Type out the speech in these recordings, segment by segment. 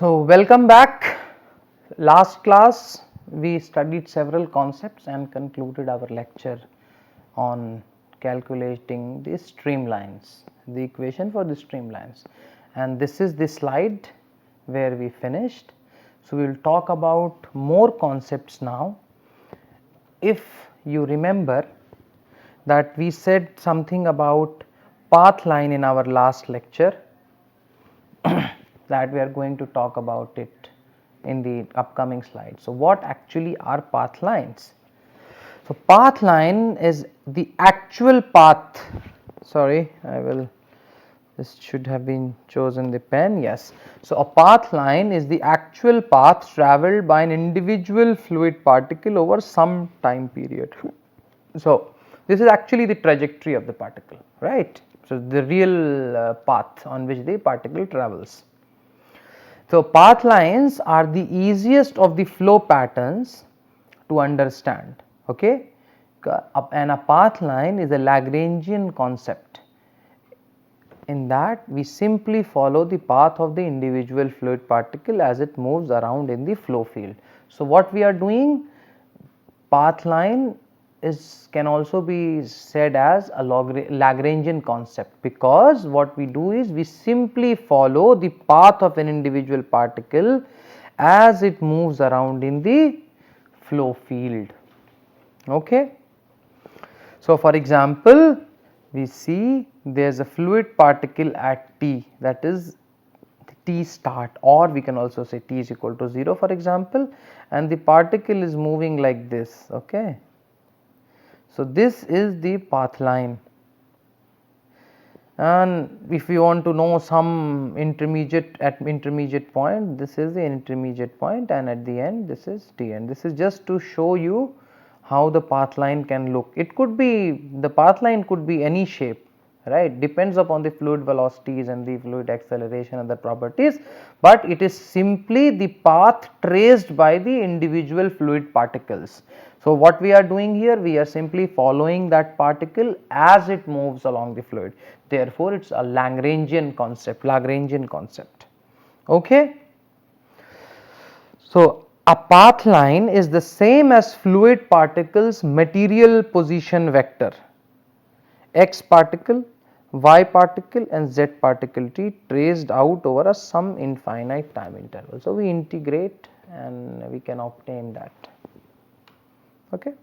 So, welcome back. Last class we studied several concepts and concluded our lecture on calculating the streamlines, the equation for the streamlines, and this is the slide where we finished. So, we will talk about more concepts now. If you remember that we said something about path line in our last lecture, that we are going to talk about it in the upcoming slide. So, what actually are path lines? So, path line is the actual path. Sorry, this should have been chosen the pen. Yes. So, a path line is the actual path travelled by an individual fluid particle over some time period. So, this is actually the trajectory of the particle, right. So, the real path on which the particle travels. So, path lines are the easiest of the flow patterns to understand, okay, and a path line is a Lagrangian concept. In that we simply follow the path of the individual fluid particle as it moves around in the flow field. So, what we are doing, path line can also be said as a Lagrangian concept, because what we do is we simply follow the path of an individual particle as it moves around in the flow field. Okay. So, for example, we see there is a fluid particle at t, that is t start, or we can also say t is equal to 0 for example, and the particle is moving like this. Okay. So, this is the path line, and if we want to know some intermediate point, this is the intermediate point, and at the end this is t, and this is just to show you how the path line can look. It could be, the path line could be any shape, right, depends upon the fluid velocities and the fluid acceleration and the properties, but it is simply the path traced by the individual fluid particles. So, what we are doing here, we are simply following that particle as it moves along the fluid, therefore, it is a Lagrangian concept. Okay. So, a path line is the same as fluid particles material position vector, x particle, y particle and z particle t traced out over a some infinite time interval. So, we integrate and we can obtain that. Okay.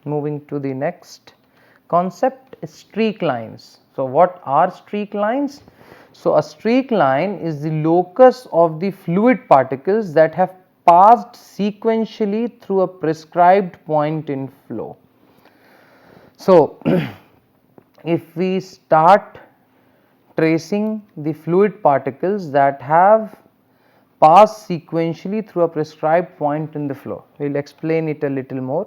Moving to the next concept, streak lines. So, what are streak lines? So, a streak line is the locus of the fluid particles that have passed sequentially through a prescribed point in flow. So, if we start tracing the fluid particles that have passed sequentially through a prescribed point in the flow, we will explain it a little more.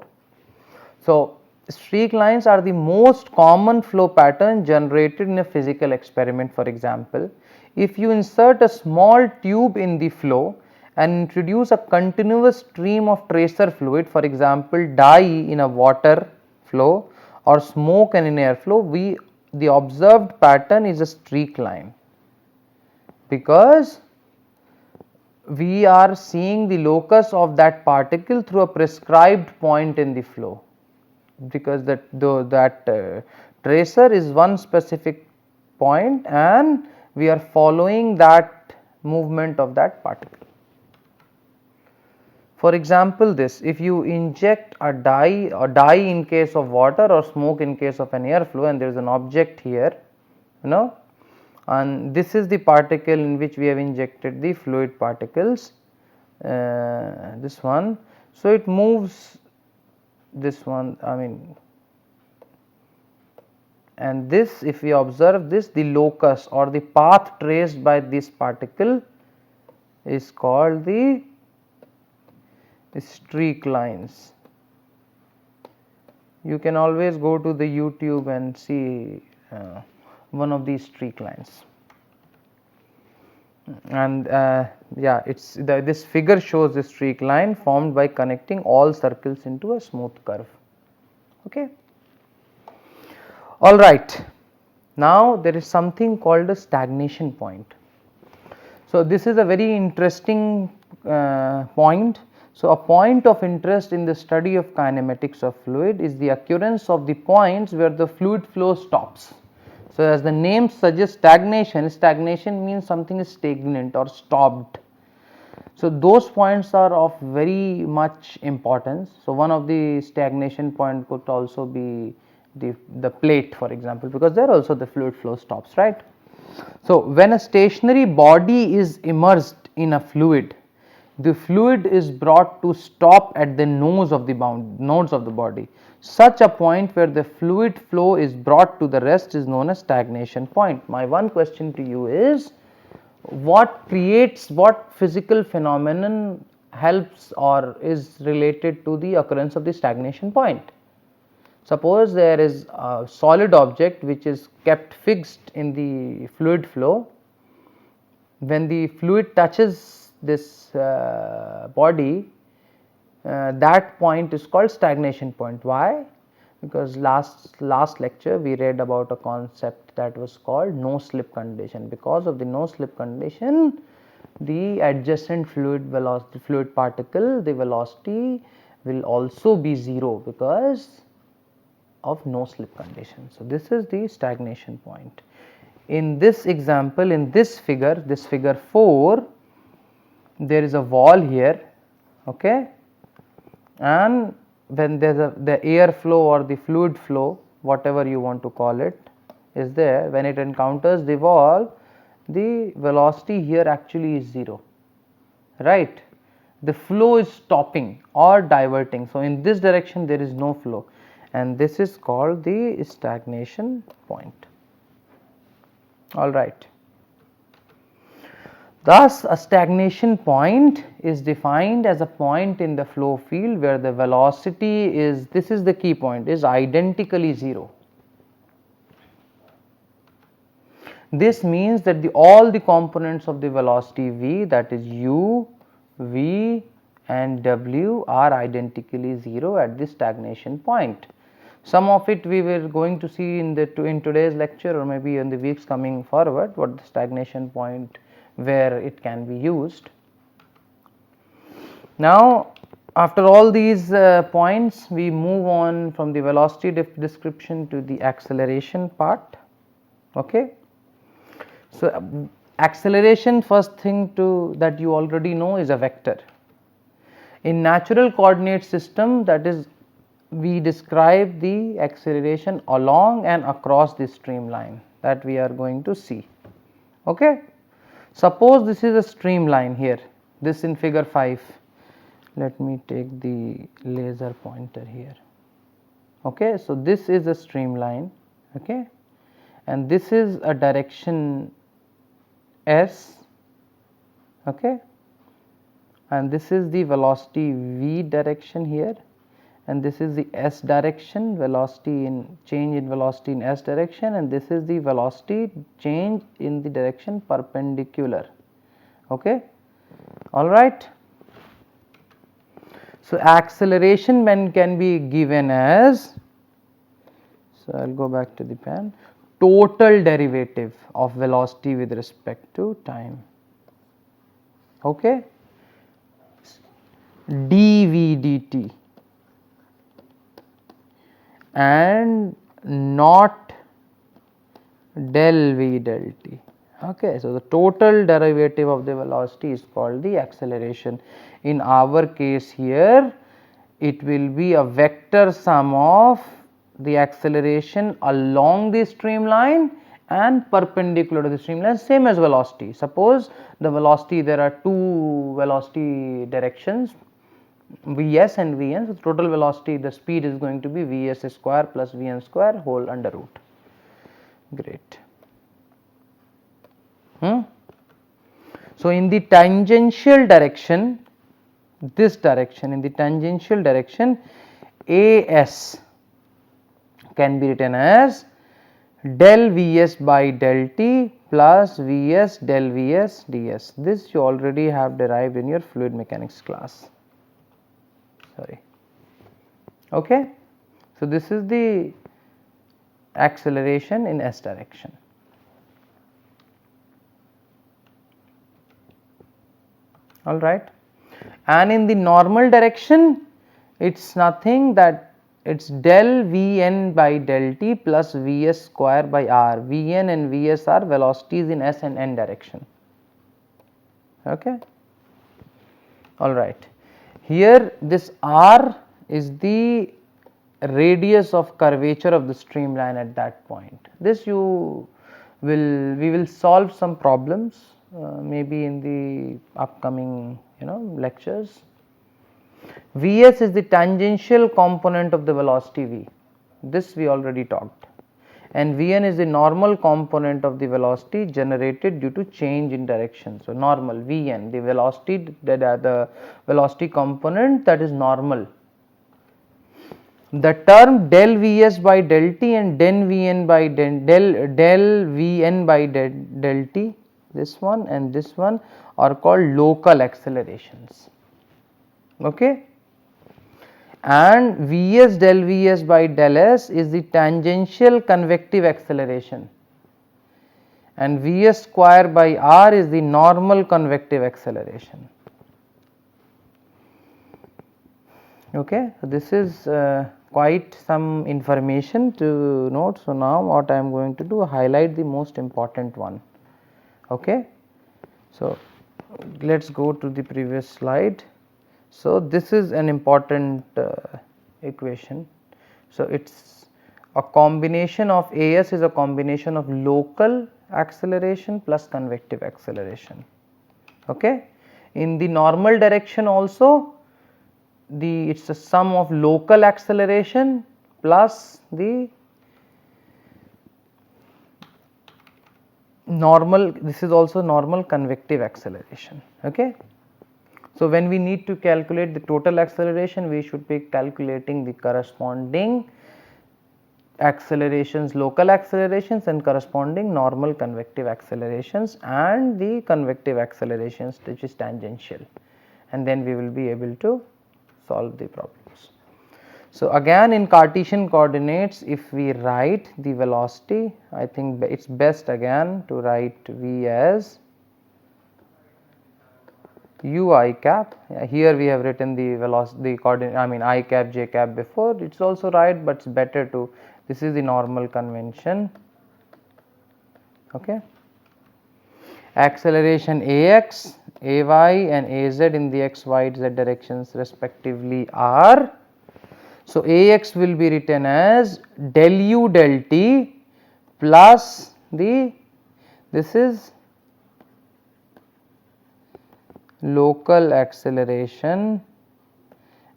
So, streak lines are the most common flow pattern generated in a physical experiment. For example, if you insert a small tube in the flow and introduce a continuous stream of tracer fluid, for example, dye in a water flow or smoke and in air flow, the observed pattern is a streak line, because we are seeing the locus of that particle through a prescribed point in the flow, because that tracer is one specific point and we are following that movement of that particle. For example, this, if you inject a dye in case of water or smoke in case of an airflow, and there is an object here, and this is the particle in which we have injected the fluid particles, this one. So, it moves, this one, and this, if we observe this, the locus or the path traced by this particle is called the streak lines. You can always go to the YouTube and see one of these streak lines, and yeah, this figure shows the streak line formed by connecting all circles into a smooth curve. Okay. All right. Now, there is something called a stagnation point. So this is a very interesting point. So a point of interest in the study of kinematics of fluid is the occurrence of the points where the fluid flow stops. So as the name suggests, stagnation means something is stagnant or stopped. So those points are of very much importance. So one of the stagnation point could also be the plate, for example, because there also the fluid flow stops, right? So when a stationary body is immersed in a fluid, the fluid is brought to stop at the nodes of the body. Such a point where the fluid flow is brought to the rest is known as stagnation point. My one question to you is, what physical phenomenon helps or is related to the occurrence of the stagnation point? Suppose there is a solid object which is kept fixed in the fluid flow. When the fluid touches this body, that point is called stagnation point. Why? Because last lecture we read about a concept that was called no slip condition. Because of the no slip condition, the adjacent fluid particle, the velocity will also be 0 because of no slip condition. So this is the stagnation point. In this example, in this figure 4, there is a wall here, okay, and when there is the air flow or the fluid flow, whatever you want to call it, is there. When it encounters the wall, the velocity here actually is 0, right? The flow is stopping or diverting. So in this direction there is no flow, and this is called the stagnation point. All right. Thus, a stagnation point is defined as a point in the flow field where the velocity is, this is the key point, is identically 0. This means that all the components of the velocity v, that is u, v and w, are identically 0 at this stagnation point. Some of it we were going to see in today's lecture, or maybe in the weeks coming forward, what the stagnation point, where it can be used. Now after all these points, we move on from the velocity description to the acceleration part. Okay. So acceleration, first thing that you already know, is a vector. In natural coordinate system, that is, we describe the acceleration along and across the streamline that we are going to see. Okay. Suppose this is a streamline here, this in figure 5. Let me take the laser pointer here. Okay. So this is a streamline, okay, and this is a direction s, okay, and this is the velocity v direction here, and this is the s direction, change in velocity in s direction, and this is the velocity change in the direction perpendicular. Okay. All right. So acceleration can be given as, so I will go back to the pen, total derivative of velocity with respect to time. Okay. dv dt and not del v del t. Okay. So the total derivative of the velocity is called the acceleration. In our case here, it will be a vector sum of the acceleration along the streamline and perpendicular to the streamline, same as velocity. Suppose the velocity, there are two velocity directions, vs and vn. So total velocity, the speed is going to be vs square plus vn square whole under root. Great. So in the tangential direction, this direction, in the tangential direction, as can be written as del vs by del t plus vs del vs ds. This you already have derived in your fluid mechanics class. Sorry. Okay. So this is the acceleration in s direction. all right. And in the normal direction, it's nothing that it's del Vn by del t plus Vs square by r. Vn and Vs are velocities in s and n direction. Okay. All right. Here this r is the radius of curvature of the streamline at that point. This we will solve some problems maybe in the upcoming lectures. Vs is the tangential component of the velocity v, this we already talked, and Vn is the normal component of the velocity generated due to change in direction. So normal Vn, the velocity component that is normal. The term del Vs by del t and del Vn by del t, this one and this one are called local accelerations. Okay, and Vs del Vs by del s is the tangential convective acceleration, and Vs square by r is the normal convective acceleration. Okay, so this is quite some information to note. So now what I am going to do, highlight the most important one. Okay, so let's go to the previous slide. So this is an important equation. So it's a combination of As is a combination of local acceleration plus convective acceleration. Okay, in the normal direction also it's a sum of local acceleration plus the normal, this is also normal convective acceleration. Okay, so when we need to calculate the total acceleration, we should be calculating the corresponding accelerations, local accelerations and corresponding normal convective accelerations and the convective accelerations which is tangential, and then we will be able to solve the problems. So again in Cartesian coordinates, if we write the velocity, I think it's best again to write v as u I cap. Here we have written the velocity, the coordinate, I mean I cap j cap before, it's also right, but it's better to, this is the normal convention. Okay, acceleration ax, ay and az in the x, y, z directions respectively are. So ax will be written as del u del t plus this is local acceleration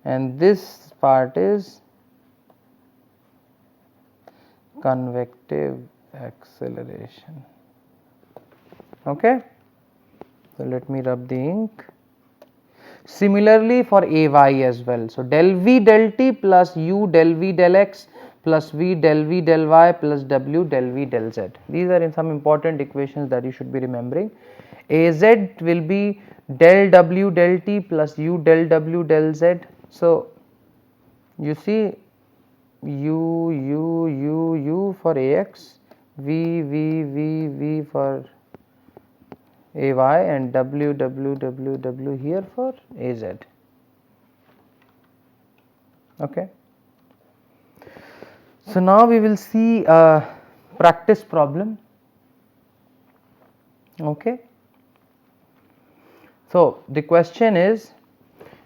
and this part is convective acceleration. Okay, so let me rub the ink. Similarly for ay as well, so del v del t plus u del v del x plus v del v del y plus w del v del z. These are in some important equations that you should be remembering. Az will be del w del t plus u del w del z. So you see u for ax, v for ay and w here for az. Okay, so now we will see a practice problem. Okay, so the question is,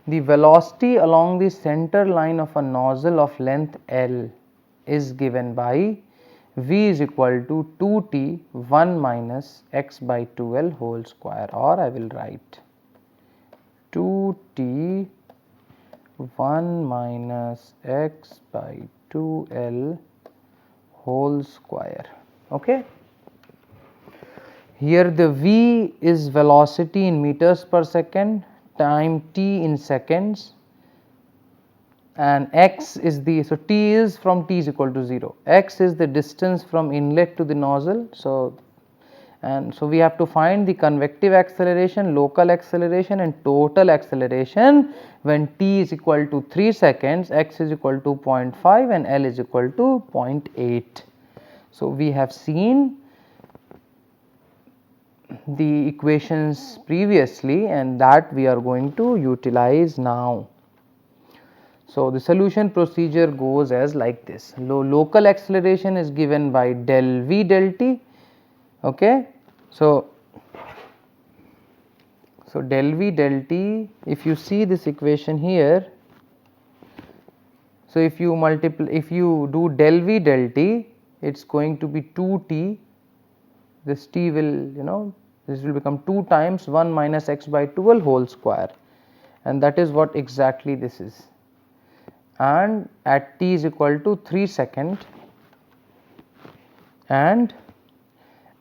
the velocity along the center line of a nozzle of length L is given by v is equal to 2t 1 minus x by 2l whole square, or I will write 2t 1 minus x by 2l whole square. Okay, here the v is velocity in meters per second, time t in seconds, and x is the, so t is from t is equal to 0, x is the distance from inlet to the nozzle. So and so we have to find the convective acceleration, local acceleration and total acceleration when t is equal to 3 seconds, x is equal to 0.5 and l is equal to 0.8. So we have seen the equations previously, and that we are going to utilize now. So, the solution procedure goes as like this. Local acceleration is given by del v del t. Okay. So, del v del t, if you see this equation here, so if you multiply, if you do del v del t, it is going to be 2t, this t will, this will become 2 times 1 minus x by 12 whole square, and that is what exactly this is. And at t is equal to 3 second and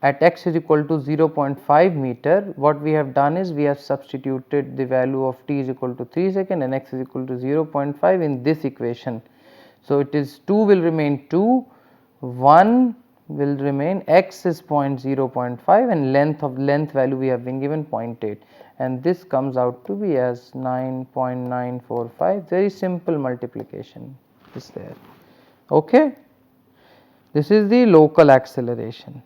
at x is equal to 0.5 meter, what we have done is we have substituted the value of t is equal to 3 second and x is equal to 0.5 in this equation. So, it is 2 will remain 2, 1 will remain, x is 0.5 and length value we have been given 0.8, and this comes out to be as 9.945. Very simple multiplication is there. Okay. This is the local acceleration.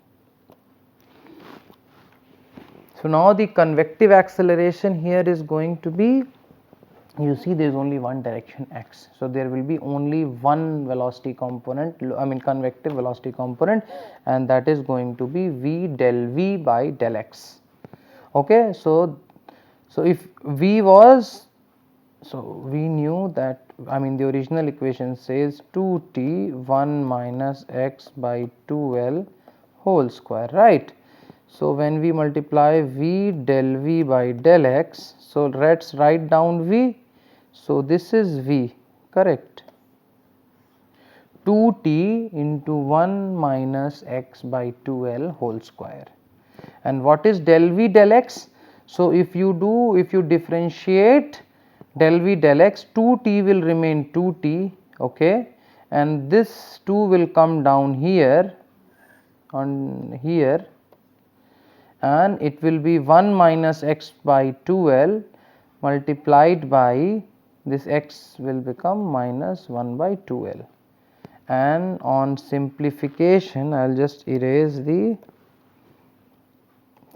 So, now the convective acceleration here is going to be, you see there is only one direction x. So, there will be only one velocity component, I mean convective velocity component, and that is going to be v del v by del x. Okay. So, if v was, so we knew that, I mean the original equation says 2t 1 minus x by 2l whole square, right. So, when we multiply v del v by del x, so let us write down v. So, this is v, correct, 2t into 1 minus x by 2l whole square. And what is del v del x? So, if you differentiate del v del x, 2t will remain 2t, okay, and this 2 will come down here on here, and it will be 1 minus x by 2l multiplied by this x will become minus 1 by 2l, and on simplification I will just erase the,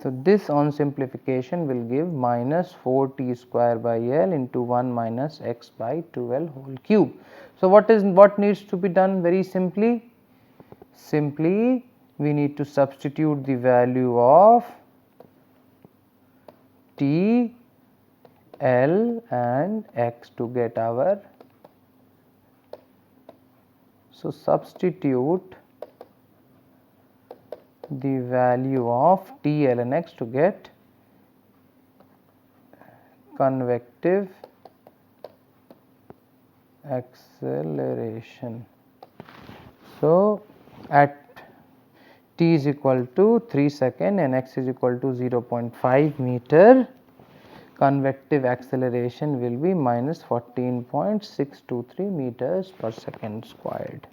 so this on simplification will give minus 4t square by l into 1 minus x by 2l whole cube. So, what needs to be done? Very simply we need to substitute the value of t, l and x to get our, so substitute the value of t, l and x to get convective acceleration. So, at t is equal to 3 second and x is equal to 0.5 meter, convective acceleration will be minus 14.623 meters per second squared.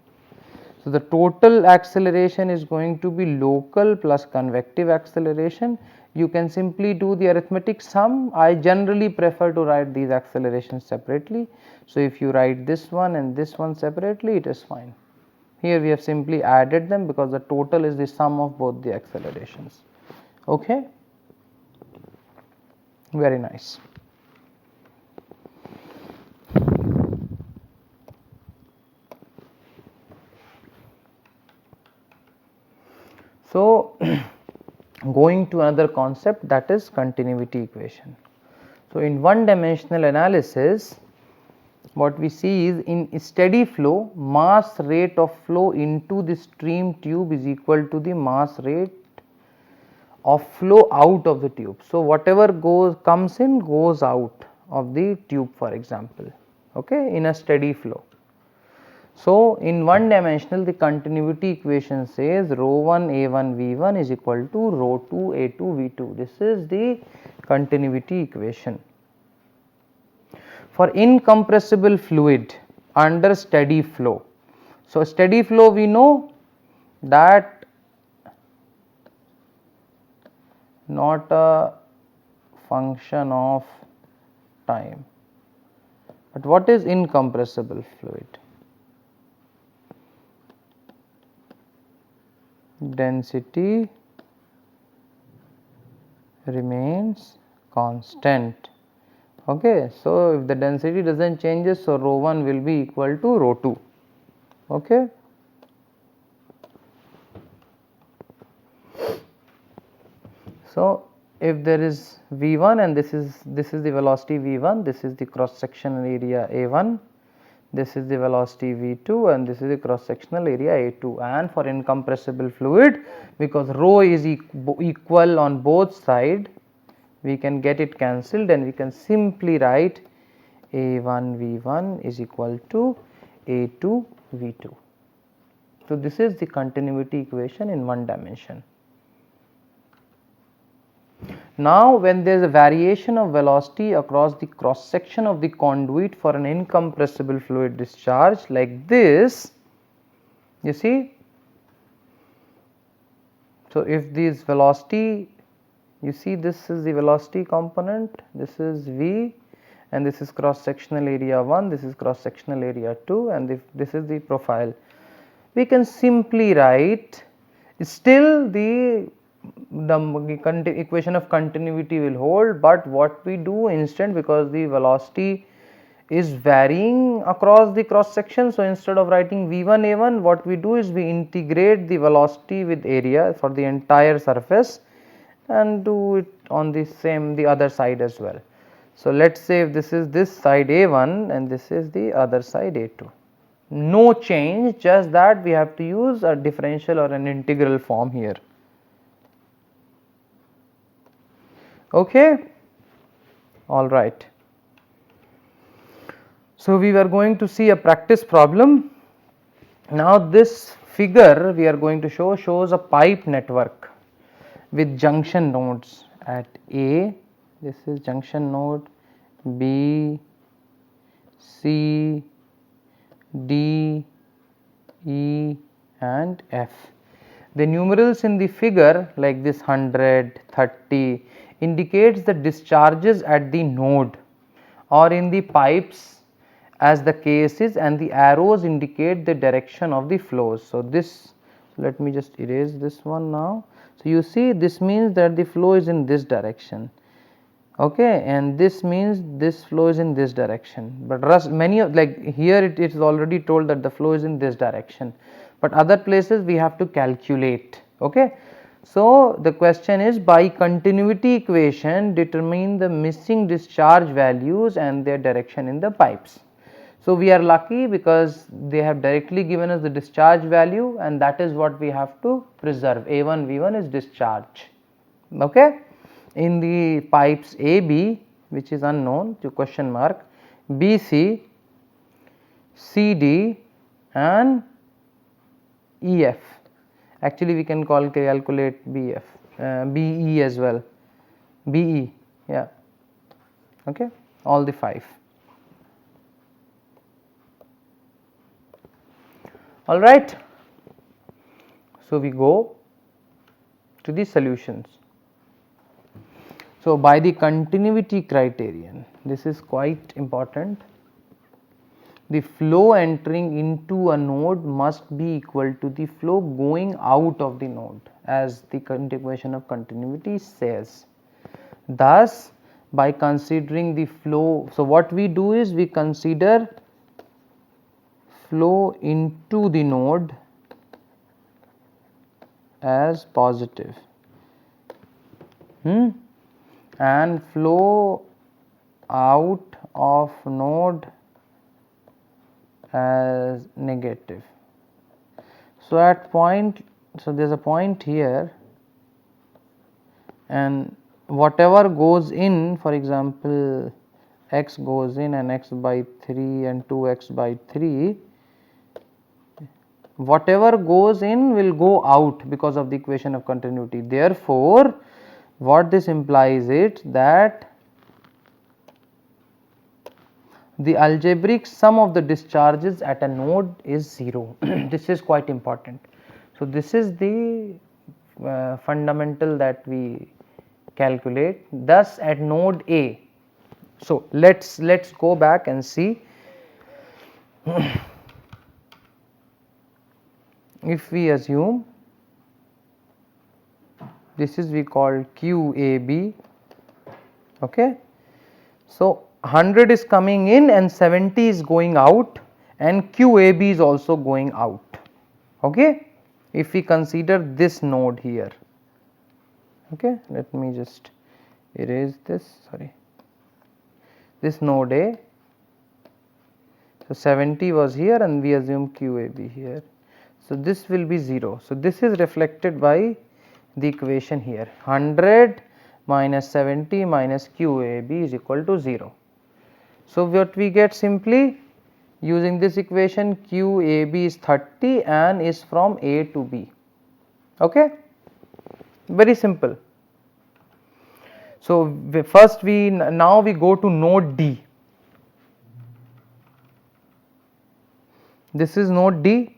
So, the total acceleration is going to be local plus convective acceleration. You can simply do the arithmetic sum. I generally prefer to write these accelerations separately. So, if you write this one and this one separately, it is fine. Here we have simply added them because the total is the sum of both the accelerations. Okay. Very nice. So, going to another concept, that is continuity equation. So, in one dimensional analysis, what we see is in steady flow, mass rate of flow into the stream tube is equal to the mass rate of flow out of the tube. So, whatever comes in goes out of the tube, for example, okay, in a steady flow. So, in one dimensional, the continuity equation says rho 1 A1 V1 is equal to rho 2 A2 V2. This is the continuity equation. For incompressible fluid under steady flow. So, steady flow we know that not a function of time, but what is incompressible fluid? Density remains constant. Okay, so if the density doesn't changes, so rho 1 will be equal to rho 2. Okay. So if there is V1 and this is the velocity V1, this is the cross sectional area A1, this is the velocity V2 and this is the cross sectional area A2, and for incompressible fluid, because rho is equal on both sides, we can get it cancelled and we can simply write A1 V1 is equal to A2 V2. So this is the continuity equation in one dimension. Now when there is a variation of velocity across the cross section of the conduit for an incompressible fluid discharge like this, you see, so if this velocity, you see this is the velocity component, this is V and this is cross sectional area 1, this is cross sectional area 2 and this is the profile. We can simply write, still the equation of continuity will hold, but what we do instead, because the velocity is varying across the cross section, so instead of writing V1 A1, what we do is we integrate the velocity with area for the entire surface and do it on the other side as well. So let's say if this is this side A1 and this is the other side A2. No change, just that we have to use a differential or an integral form here. Okay, all right. So we were going to see a practice problem. Now this figure we are going to shows a pipe network with junction nodes at A, this is junction node, B, C, D, E and F. The numerals in the figure like this 100, 30 indicates the discharges at the node or in the pipes as the case is, and the arrows indicate the direction of the flows. So this, let me just erase this one now. So you see, this means that the flow is in this direction, okay, and this means this flow is in this direction, but many of, like here it is already told that the flow is in this direction, but other places we have to calculate. Okay, so the question is, by continuity equation determine the missing discharge values and their direction in the pipes. So we are lucky because they have directly given us the discharge value, and that is what we have to preserve. A1 V1 is discharge. Okay, in the pipes AB, which is unknown to question mark, BC, CD and EF. Actually we can calculate BF, BE as well, BE, yeah, okay, all the 5. All right, so we go to the solutions. So by the continuity criterion, this is quite important, the flow entering into a node must be equal to the flow going out of the node, as the equation of continuity says. Thus by considering the flow, so what we do is we consider flow into the node as positive, and flow out of node as negative. So at point, so there is a point here, and whatever goes in, for example x goes in and x by 3 and 2x by 3, whatever goes in will go out because of the equation of continuity. Therefore what this implies is that the algebraic sum of the discharges at a node is 0. This is quite important. So this is the fundamental that we calculate. Thus at node A, so let's go back and see. If we assume this is we call QAB. Okay. So 100 is coming in and 70 is going out, and QAB is also going out. Okay. If we consider this node here, okay, let me just erase this, sorry, this node A. So 70 was here and we assume QAB here. So this will be 0. So this is reflected by the equation here, 100 minus 70 minus QAB is equal to 0. So what we get simply using this equation, QAB is 30 and is from A to B. Okay, very simple. So first now we go to node D. This is node D.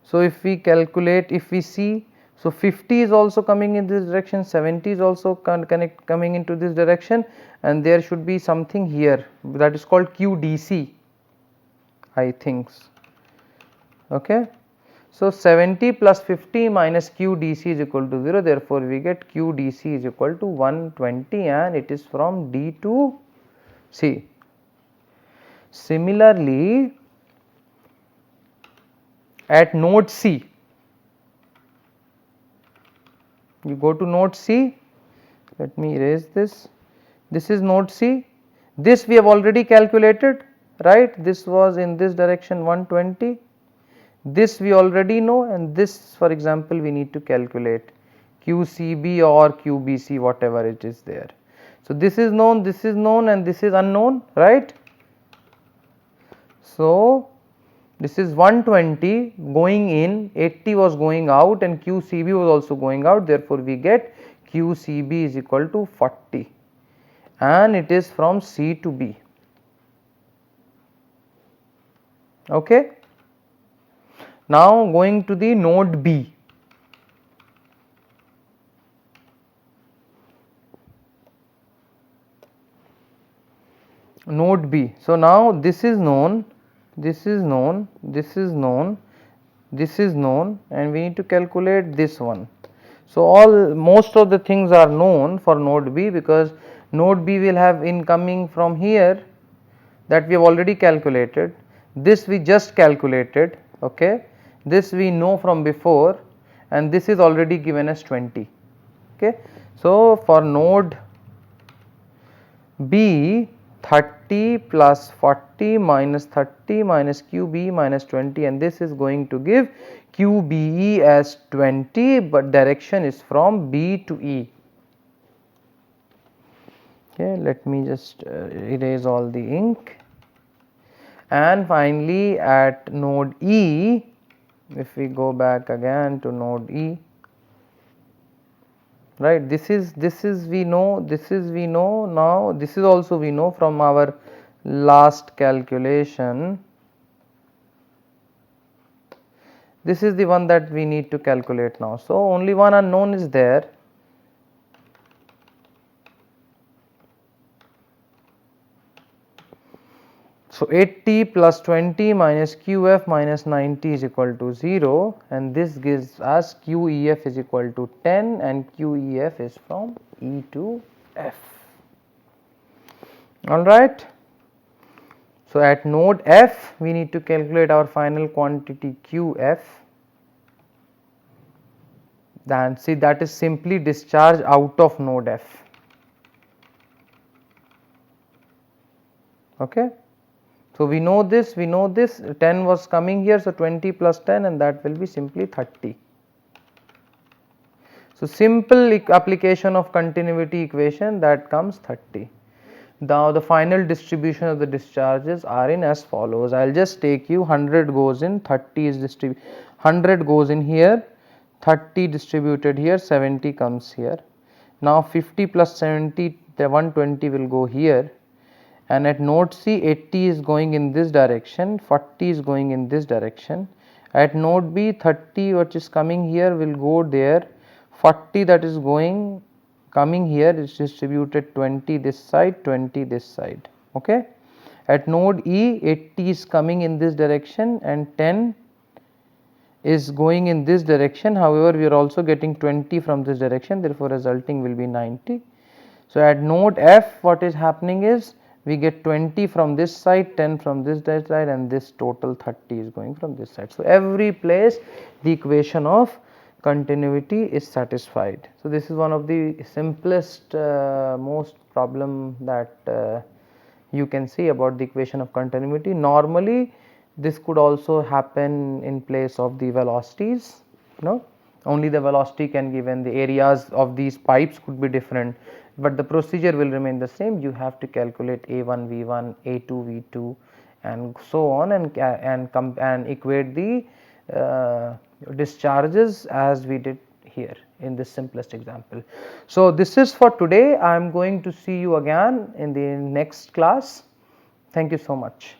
So if we calculate, if we see, so 50 is also coming in this direction, 70 is also coming into this direction, and there should be something here that is called QDC, I think. Okay. So 70 plus 50 minus QDC is equal to 0, therefore we get QDC is equal to 120 and it is from D to C. Similarly, at node C, you go to node C, let me erase this, this is node C, this we have already calculated, right, this was in this direction 120, this we already know, and this for example we need to calculate QCB or QBC, whatever it is there. So this is known and this is unknown, right. So this is 120 going in, 80 was going out and QCB was also going out, therefore we get QCB is equal to 40 and it is from C to B. Okay. Now going to the node B. Node B. So now this is known, this is known, this is known, this is known, and we need to calculate this one. So most of the things are known for node B, because node B will have incoming from here that we have already calculated, this we just calculated, okay, this we know from before, and this is already given as 20. Okay. So for node B, 30 plus 40 minus 30 minus QB minus 20, and this is going to give QBE as 20, but direction is from B to E. Okay, let me just erase all the ink. And finally at node E, if we go back again to node E, right, this is we know, this is we know, now this is also we know from our last calculation. This is the one that we need to calculate now. So only one unknown is there. So 80 plus 20 minus QF minus 90 is equal to 0, and this gives us QEF is equal to 10 and QEF is from E to F. Alright. So at node F we need to calculate our final quantity QF. Then see, that is simply discharge out of node F. Okay. So we know this, 10 was coming here, so 20 plus 10, and that will be simply 30. So simple application of continuity equation, that comes 30. Now the final distribution of the discharges are in as follows. I will just take you 100 goes in, 30 is distributed, 100 goes in here, 30 distributed here, 70 comes here. Now 50 plus 70, the 120 will go here. And at node C, 80 is going in this direction, 40 is going in this direction. At node B, 30 which is coming here will go there, 40 that is coming here is distributed 20 this side, 20 this side. Okay. At node E, 80 is coming in this direction and 10 is going in this direction, however, we are also getting 20 from this direction, therefore, resulting will be 90. So, at node F, what is happening is we get 20 from this side, 10 from this side, and this total 30 is going from this side. So, every place the equation of continuity is satisfied. So, this is one of the simplest most problem that you can see about the equation of continuity. Normally, this could also happen in place of the velocities, only the velocity can give, and the areas of these pipes could be different, but the procedure will remain the same. You have to calculate A1 V1, A2 V2 and so on, and equate the discharges as we did here in this simplest example. So, this is for today. I am going to see you again in the next class. Thank you so much.